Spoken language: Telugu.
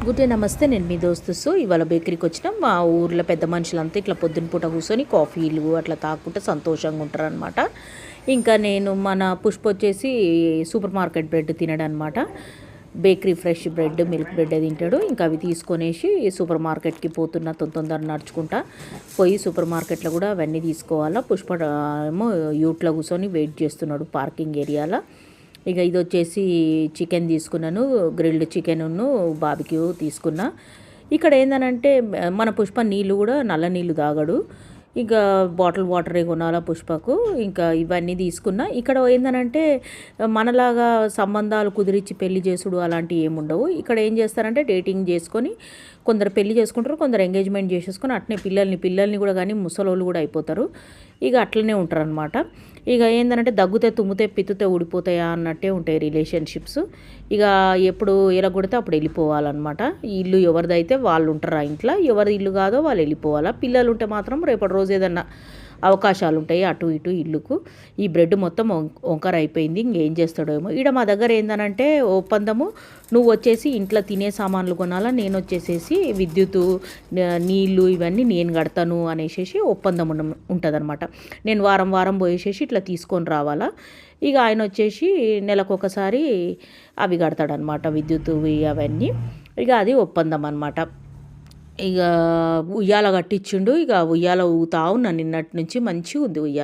గుడ్ డే, నమస్తే. నేను మీ దోస్తు. ఇవాళ బేకరీకి వచ్చిన మా ఊర్లో పెద్ద మనుషులంతా ఇట్లా పొద్దున పూట కూర్చొని కాఫీలు అట్లా తాకుంటే సంతోషంగా ఉంటారు అనమాట. ఇంకా నేను మన పుష్ప వచ్చేసి సూపర్ మార్కెట్ బ్రెడ్ తినడం అనమాట. Bakery fresh bread, milk bread తింటాడు. ఇంకా అవి తీసుకొనేసి సూపర్ మార్కెట్కి పోతున్న తొందర నడుచుకుంటా పోయి సూపర్ మార్కెట్లో కూడా అవన్నీ తీసుకోవాలా. పుష్ప ఏమో యూట్లో కూర్చొని వెయిట్ చేస్తున్నాడు పార్కింగ్ ఏరియాలో. ఇక ఇది వచ్చేసి చికెన్ తీసుకున్నాను, గ్రిల్డ్ చికెన్ను బార్బిక్యూ తీసుకున్నా. ఇక్కడ ఏందనంటే మన పుష్ప నీళ్ళు కూడా నల్ల నీళ్ళు తాగడు. ఇంకా బాటిల్ వాటరే కొనాలా పుష్పకు. ఇంకా ఇవన్నీ తీసుకున్నా. ఇక్కడ ఏందనంటే మనలాగా సంబంధాలు కుదిరించి పెళ్లి చేసుడు అలాంటివి ఏముండవు. ఇక్కడ ఏం చేస్తారంటే డేటింగ్ చేసుకొని కొందరు పెళ్లి చేసుకుంటారు, కొందరు ఎంగేజ్మెంట్ చేసేసుకొని అట్నే పిల్లల్ని కూడా కానీ ముసలోళ్ళు కూడా అయిపోతారు. ఇక అట్లనే ఉంటారు అనమాట. ఇక ఏంటంటే దగ్గుతే తుమ్మితే పిత్తుతే ఊడిపోతాయా అన్నట్టే ఉంటాయి రిలేషన్షిప్స్. ఇక ఎప్పుడు ఎలగొడితే అప్పుడు వెళ్ళిపోవాలన్నమాట. ఈ ఇల్లు ఎవరిదైతే వాళ్ళు ఉంటారు ఆ ఇంట్లో, ఎవరి ఇల్లు కాదో వాళ్ళు వెళ్ళిపోవాలా. పిల్లలు ఉంటే మాత్రం రేపటి రోజు ఏదన్నా అవకాశాలు ఉంటాయి అటు ఇటు ఇల్లుకు. ఈ బ్రెడ్ మొత్తం వంకర అయిపోయింది. ఇంకేం చేస్తాడో ఏమో. ఈడ మా దగ్గర ఏందనంటే ఒప్పందము, నువ్వు వచ్చేసి ఇంట్లో తినే సామాన్లు కొనాలా, నేను వచ్చేసేసి విద్యుత్ నీళ్ళు ఇవన్నీ నేను కడతాను అనేసి ఒప్పందం ఉంటుందన్నమాట. నేను వారం పోయేసేసి ఇట్లా తీసుకొని రావాలా. ఇక ఆయన వచ్చేసి నెలకొకసారి అవి కడతాడనమాట, విద్యుత్ అవన్నీ. ఇక అది ఒప్పందం అనమాట. ఇక ఉయ్యాల కట్టించిండు. ఇక ఉయ్యాల ఊగుతా ఉన్నా నిన్నటి నుంచి. మంచిగా ఉంది ఉయ్యాల.